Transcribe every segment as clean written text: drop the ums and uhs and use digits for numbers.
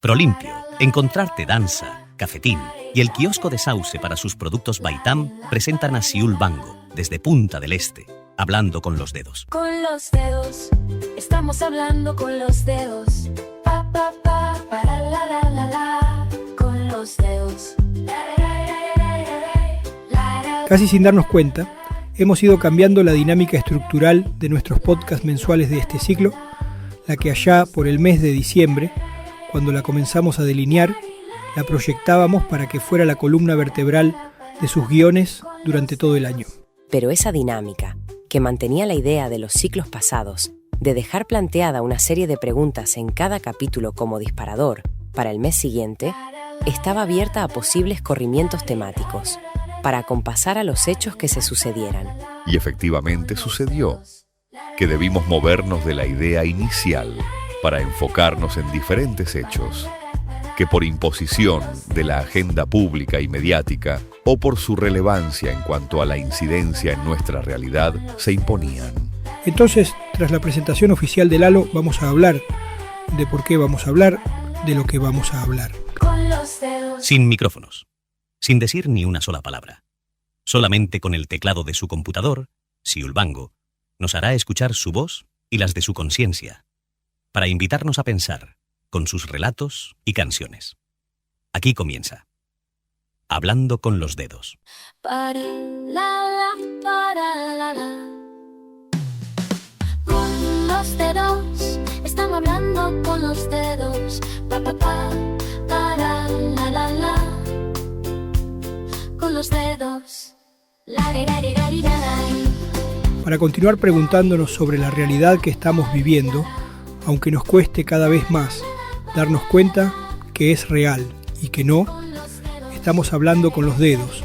Prolimpio, Encontrarte Danza, Cafetín y el kiosco de Sauce para sus productos Baitam presentan a Siúl Bango, desde Punta del Este, hablando con los dedos. Con los dedos, estamos hablando con los dedos. Pa, pa, pa, para, la, con los dedos. Casi sin darnos cuenta, hemos ido cambiando la dinámica estructural de nuestros podcasts mensuales de este ciclo, la que allá por el mes de diciembre, cuando la comenzamos a delinear, la proyectábamos para que fuera la columna vertebral de sus guiones durante todo el año. Pero esa dinámica, que mantenía la idea de los ciclos pasados, de dejar planteada una serie de preguntas en cada capítulo como disparador para el mes siguiente, estaba abierta a posibles corrimientos temáticos, para acompasar a los hechos que se sucedieran. Y efectivamente sucedió, que debimos movernos de la idea inicial para enfocarnos en diferentes hechos, que por imposición de la agenda pública y mediática o por su relevancia en cuanto a la incidencia en nuestra realidad, se imponían. Entonces, tras la presentación oficial de Lalo, vamos a hablar de por qué vamos a hablar, de lo que vamos a hablar. Con los dedos. Sin micrófonos, sin decir ni una sola palabra. Solamente con el teclado de su computador, Siúl Bango nos hará escuchar su voz y las de su conciencia, para invitarnos a pensar con sus relatos y canciones. Aquí comienza Hablando con los dedos. Para la. Con los dedos, estamos hablando con los dedos. Pa, pa, pa, para la. Con los dedos. Para continuar preguntándonos sobre la realidad que estamos viviendo, aunque nos cueste cada vez más darnos cuenta que es real y que no, estamos hablando con los dedos,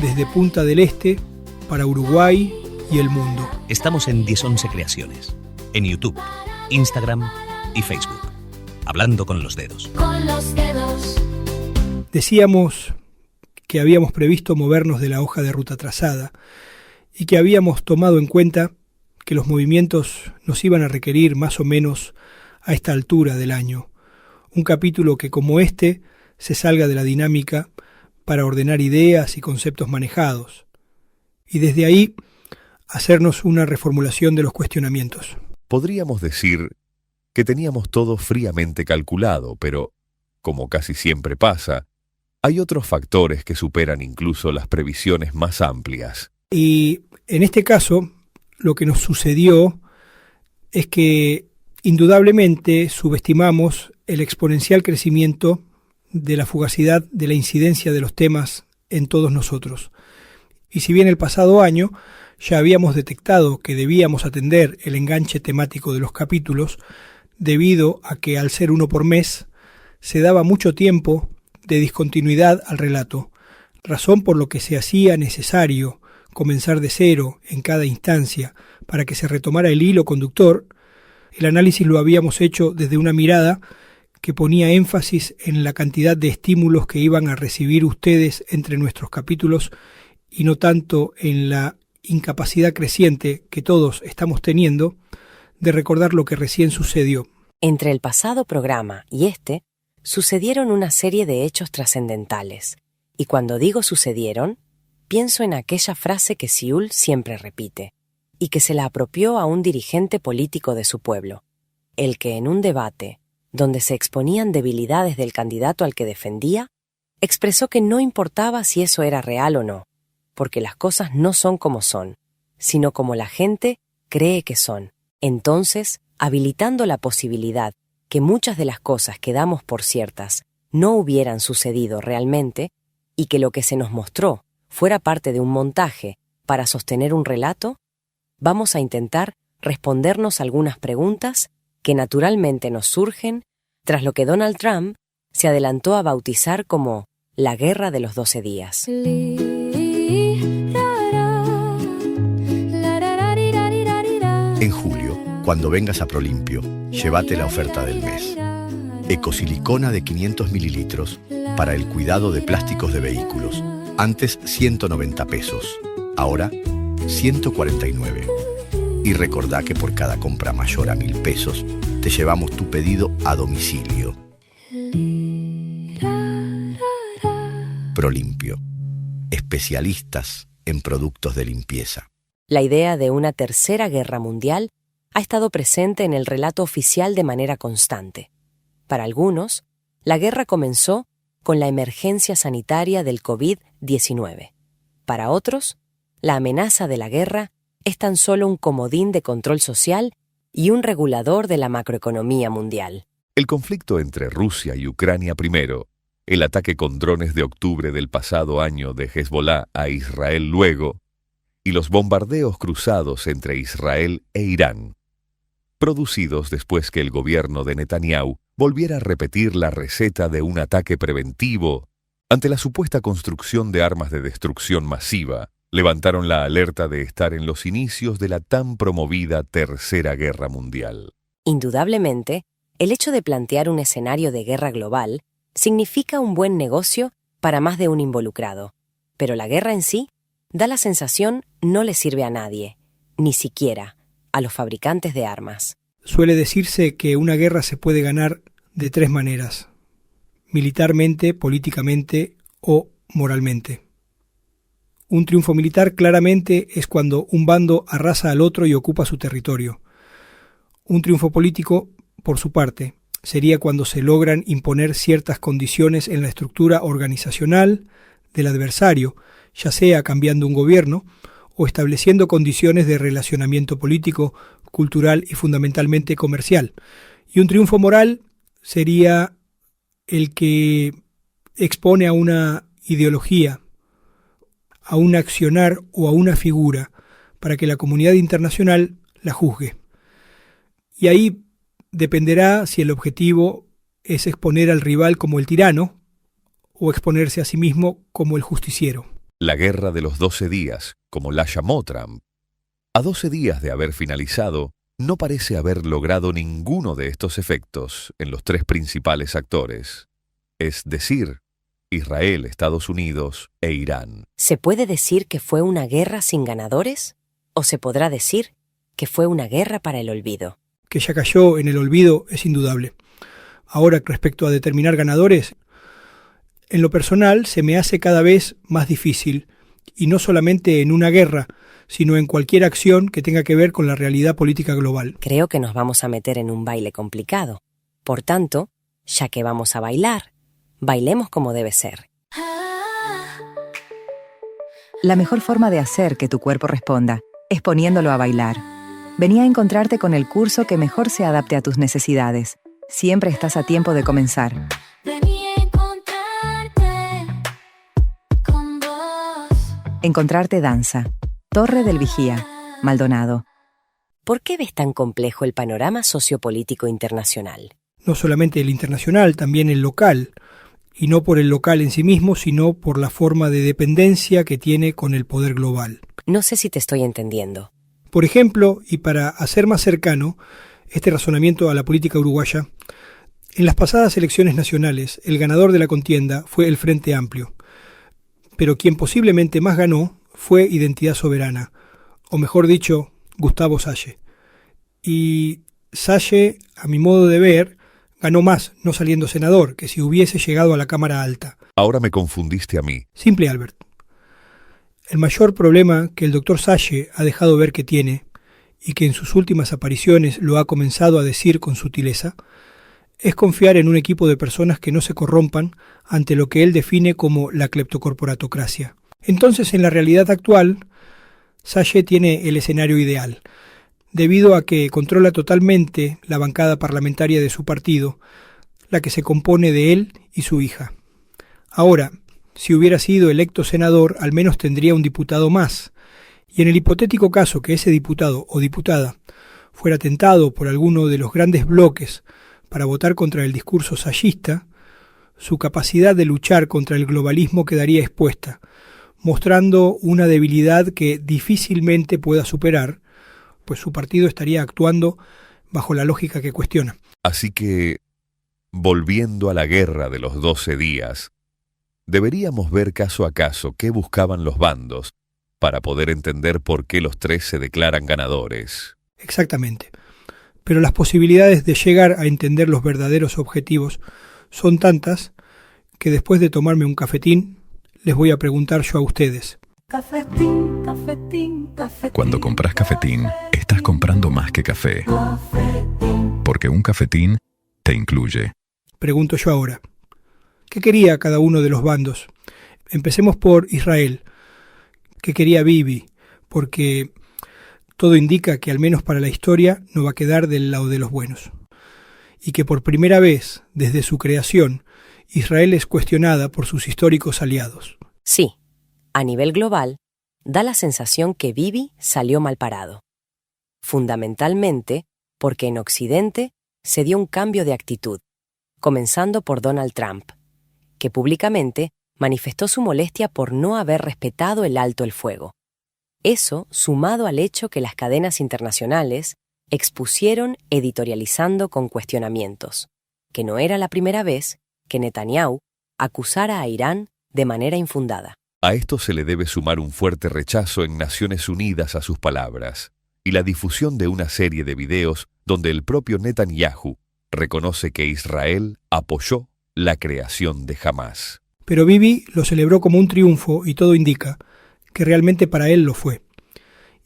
desde Punta del Este para Uruguay y el mundo. Estamos en 1011 Creaciones, en YouTube, Instagram y Facebook. Hablando con los dedos. Con los dedos. Decíamos que habíamos previsto movernos de la hoja de ruta trazada y que habíamos tomado en cuenta que los movimientos nos iban a requerir más o menos a esta altura del año. Un capítulo que, como este, se salga de la dinámica para ordenar ideas y conceptos manejados. Y desde ahí, hacernos una reformulación de los cuestionamientos. Podríamos decir que teníamos todo fríamente calculado, pero, como casi siempre pasa, hay otros factores que superan incluso las previsiones más amplias. Y en este caso, lo que nos sucedió es que indudablemente subestimamos el exponencial crecimiento de la fugacidad de la incidencia de los temas en todos nosotros. Y si bien el pasado año ya habíamos detectado que debíamos atender el enganche temático de los capítulos, debido a que al ser uno por mes, se daba mucho tiempo de discontinuidad al relato, razón por lo que se hacía necesario comenzar de cero en cada instancia para que se retomara el hilo conductor. El análisis lo habíamos hecho desde una mirada que ponía énfasis en la cantidad de estímulos que iban a recibir ustedes entre nuestros capítulos y no tanto en la incapacidad creciente que todos estamos teniendo de recordar lo que recién sucedió. Entre el pasado programa y este, sucedieron una serie de hechos trascendentales. Y cuando digo sucedieron, pienso en aquella frase que Siúl siempre repite, y que se la apropió a un dirigente político de su pueblo, el que en un debate, donde se exponían debilidades del candidato al que defendía, expresó que no importaba si eso era real o no, porque las cosas no son como son, sino como la gente cree que son. Entonces, habilitando la posibilidad que muchas de las cosas que damos por ciertas no hubieran sucedido realmente, y que lo que se nos mostró fuera parte de un montaje para sostener un relato, vamos a intentar respondernos algunas preguntas que naturalmente nos surgen tras lo que Donald Trump se adelantó a bautizar como la Guerra de los 12 días. En julio, cuando vengas a Prolimpio, llévate la oferta del mes. Ecosilicona de 500 mililitros para el cuidado de plásticos de vehículos. Antes 190 pesos, ahora 149. Y recordá que por cada compra mayor a 1.000 pesos, te llevamos tu pedido a domicilio. Prolimpio, especialistas en productos de limpieza. La idea de una tercera guerra mundial ha estado presente en el relato oficial de manera constante. Para algunos, la guerra comenzó con la emergencia sanitaria del COVID-19. Para otros, la amenaza de la guerra es tan solo un comodín de control social y un regulador de la macroeconomía mundial. El conflicto entre Rusia y Ucrania primero, el ataque con drones de octubre del pasado año de Hezbollah a Israel luego, y los bombardeos cruzados entre Israel e Irán, producidos después que el gobierno de Netanyahu volviera a repetir la receta de un ataque preventivo ante la supuesta construcción de armas de destrucción masiva, levantaron la alerta de estar en los inicios de la tan promovida Tercera Guerra Mundial. Indudablemente, el hecho de plantear un escenario de guerra global significa un buen negocio para más de un involucrado, pero la guerra en sí da la sensación no le sirve a nadie, ni siquiera a los fabricantes de armas. Suele decirse que una guerra se puede ganar de 3 maneras: militarmente, políticamente o moralmente. Un triunfo militar claramente es cuando un bando arrasa al otro y ocupa su territorio. Un triunfo político, por su parte, sería cuando se logran imponer ciertas condiciones en la estructura organizacional del adversario, ya sea cambiando un gobierno o estableciendo condiciones de relacionamiento político, cultural y fundamentalmente comercial. Y un triunfo moral sería el que expone a una ideología, a un accionar o a una figura para que la comunidad internacional la juzgue. Y ahí dependerá si el objetivo es exponer al rival como el tirano o exponerse a sí mismo como el justiciero. La guerra de los 12 días, como la llamó Trump, a 12 días de haber finalizado, no parece haber logrado ninguno de estos efectos en los 3 principales actores, es decir, Israel, Estados Unidos e Irán. ¿Se puede decir que fue una guerra sin ganadores? ¿O se podrá decir que fue una guerra para el olvido? Que ya cayó en el olvido es indudable. Ahora, respecto a determinar ganadores, en lo personal se me hace cada vez más difícil, y no solamente en una guerra, sino en cualquier acción que tenga que ver con la realidad política global. Creo que nos vamos a meter en un baile complicado. Por tanto, ya que vamos a bailar, bailemos como debe ser. La mejor forma de hacer que tu cuerpo responda es poniéndolo a bailar. Vení a encontrarte con el curso que mejor se adapte a tus necesidades. Siempre estás a tiempo de comenzar. Vení a encontrarte con vos. Encontrarte Danza. Torre del Vigía, Maldonado. ¿Por qué ves tan complejo el panorama sociopolítico internacional? No solamente el internacional, también el local, y no por el local en sí mismo, sino por la forma de dependencia que tiene con el poder global. No sé si te estoy entendiendo. Por ejemplo, y para hacer más cercano este razonamiento a la política uruguaya, en las pasadas elecciones nacionales, el ganador de la contienda fue el Frente Amplio, pero quien posiblemente más ganó fue Identidad Soberana, o mejor dicho, Gustavo Salle. Y Salle, a mi modo de ver, ganó más no saliendo senador que si hubiese llegado a la Cámara Alta. Ahora me confundiste a mí. Simple, Albert. El mayor problema que el doctor Salle ha dejado ver que tiene, y que en sus últimas apariciones lo ha comenzado a decir con sutileza, es confiar en un equipo de personas que no se corrompan ante lo que él define como la cleptocorporatocracia. Entonces, en la realidad actual, Salle tiene el escenario ideal, debido a que controla totalmente la bancada parlamentaria de su partido, la que se compone de él y su hija. Ahora, si hubiera sido electo senador, al menos tendría un diputado más, y en el hipotético caso que ese diputado o diputada fuera tentado por alguno de los grandes bloques para votar contra el discurso sayista, su capacidad de luchar contra el globalismo quedaría expuesta, mostrando una debilidad que difícilmente pueda superar, pues su partido estaría actuando bajo la lógica que cuestiona. Así que, volviendo a la guerra de los 12 días, deberíamos ver caso a caso qué buscaban los bandos para poder entender por qué los 3 se declaran ganadores. Exactamente. Pero las posibilidades de llegar a entender los verdaderos objetivos son tantas que después de tomarme un cafetín, les voy a preguntar yo a ustedes. Cafetín, cafetín, cafetín. Cuando compras cafetín, estás comprando más que café. Porque un cafetín te incluye. Pregunto yo ahora. ¿Qué quería cada uno de los bandos? Empecemos por Israel. ¿Qué quería Bibi? Porque todo indica que al menos para la historia no va a quedar del lado de los buenos. Y que por primera vez desde su creación, Israel es cuestionada por sus históricos aliados. Sí, a nivel global, da la sensación que Bibi salió mal parado. Fundamentalmente porque en Occidente se dio un cambio de actitud, comenzando por Donald Trump, que públicamente manifestó su molestia por no haber respetado el alto el fuego. Eso sumado al hecho que las cadenas internacionales expusieron editorializando con cuestionamientos, que no era la primera vez que Netanyahu acusara a Irán de manera infundada. A esto se le debe sumar un fuerte rechazo en Naciones Unidas a sus palabras y la difusión de una serie de videos donde el propio Netanyahu reconoce que Israel apoyó la creación de Hamás. Pero Bibi lo celebró como un triunfo y todo indica que realmente para él lo fue.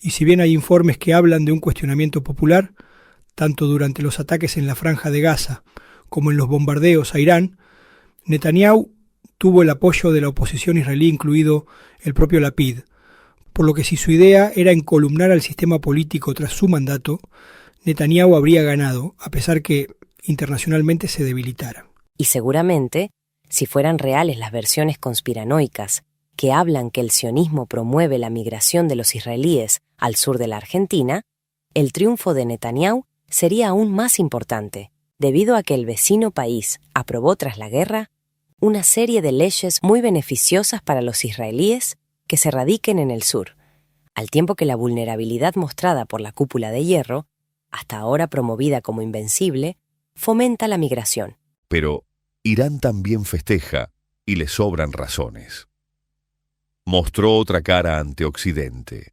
Y si bien hay informes que hablan de un cuestionamiento popular, tanto durante los ataques en la Franja de Gaza como en los bombardeos a Irán, Netanyahu tuvo el apoyo de la oposición israelí, incluido el propio Lapid, por lo que si su idea era encolumnar al sistema político tras su mandato, Netanyahu habría ganado, a pesar que internacionalmente se debilitara. Y seguramente, si fueran reales las versiones conspiranoicas que hablan que el sionismo promueve la migración de los israelíes al sur de la Argentina, el triunfo de Netanyahu sería aún más importante, debido a que el vecino país aprobó tras la guerra una serie de leyes muy beneficiosas para los israelíes que se radiquen en el sur, al tiempo que la vulnerabilidad mostrada por la cúpula de hierro, hasta ahora promovida como invencible, fomenta la migración. Pero Irán también festeja y le sobran razones. Mostró otra cara ante Occidente.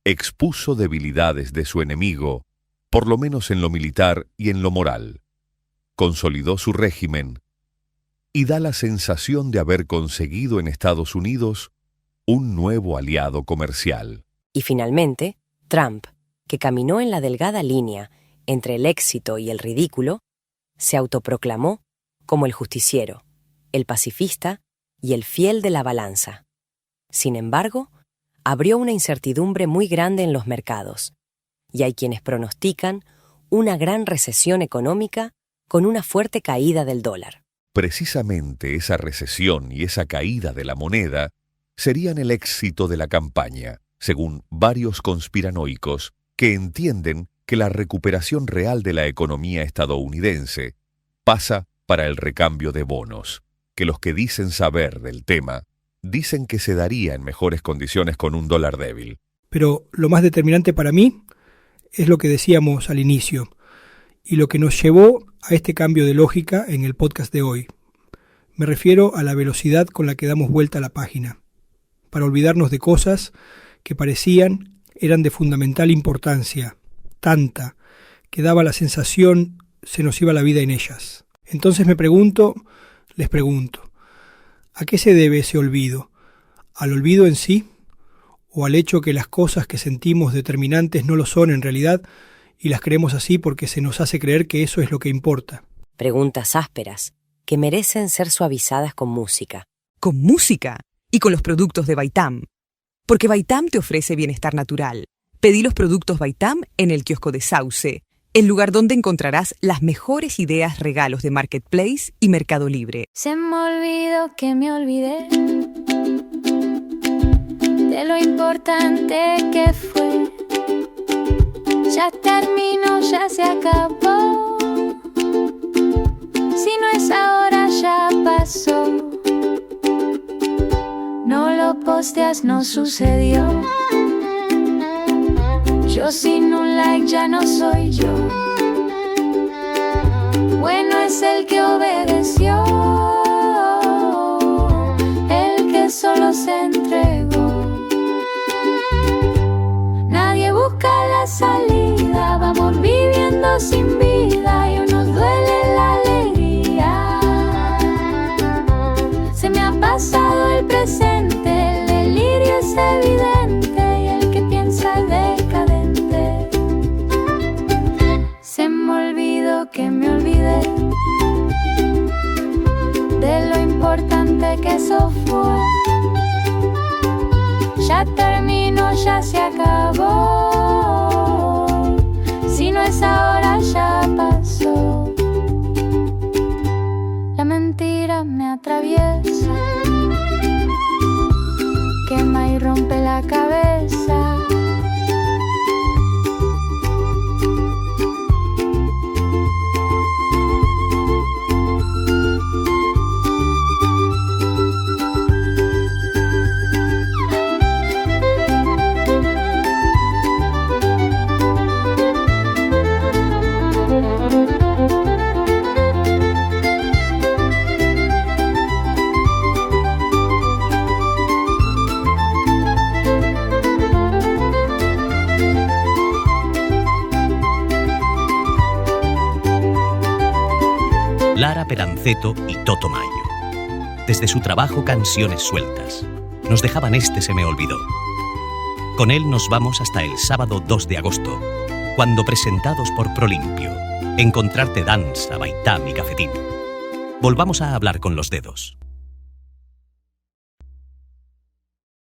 Expuso debilidades de su enemigo, por lo menos en lo militar y en lo moral. Consolidó su régimen y da la sensación de haber conseguido en Estados Unidos un nuevo aliado comercial. Y finalmente, Trump, que caminó en la delgada línea entre el éxito y el ridículo, se autoproclamó como el justiciero, el pacifista y el fiel de la balanza. Sin embargo, abrió una incertidumbre muy grande en los mercados, y hay quienes pronostican una gran recesión económica con una fuerte caída del dólar. Precisamente esa recesión y esa caída de la moneda serían el éxito de la campaña, según varios conspiranoicos que entienden que la recuperación real de la economía estadounidense pasa para el recambio de bonos, que los que dicen saber del tema dicen que se daría en mejores condiciones con un dólar débil. Pero lo más determinante para mí es lo que decíamos al inicio, y lo que nos llevó a este cambio de lógica en el podcast de hoy. Me refiero a la velocidad con la que damos vuelta a la página, para olvidarnos de cosas que eran de fundamental importancia, tanta, que daba la sensación se nos iba la vida en ellas. Entonces les pregunto, ¿a qué se debe ese olvido? ¿Al olvido en sí? ¿O al hecho que las cosas que sentimos determinantes no lo son en realidad y las creemos así porque se nos hace creer que eso es lo que importa? Preguntas ásperas que merecen ser suavizadas con música. Con música y con los productos de Baitam. Porque Baitam te ofrece bienestar natural. Pedí los productos Baitam en el kiosco de Sauce, el lugar donde encontrarás las mejores ideas regalos de Marketplace y Mercado Libre. Se me olvidó que me olvidé de lo importante que fue. Ya terminó, ya se acabó. Si no es ahora, ya pasó. No lo posteas, no sucedió. Yo sin un like ya no soy yo. Bueno es el que obedeció, el que solo se entregó. Nadie busca la salida, vamos viviendo sin vida y nos duele la alegría. Se me ha pasado el presente eso fue. Ya terminó, ya se acabó. Si no es ahora, ya pasó. La mentira me atraviesa, quema y rompe la cabeza. Lara Peranceto y Toto Mayo. Desde su trabajo Canciones Sueltas, nos dejaban este Se me olvidó. Con él nos vamos hasta el sábado 2 de agosto, cuando, presentados por Prolimpio, Encontrarte danza, Baitam y Cafetín, volvamos a hablar con los dedos.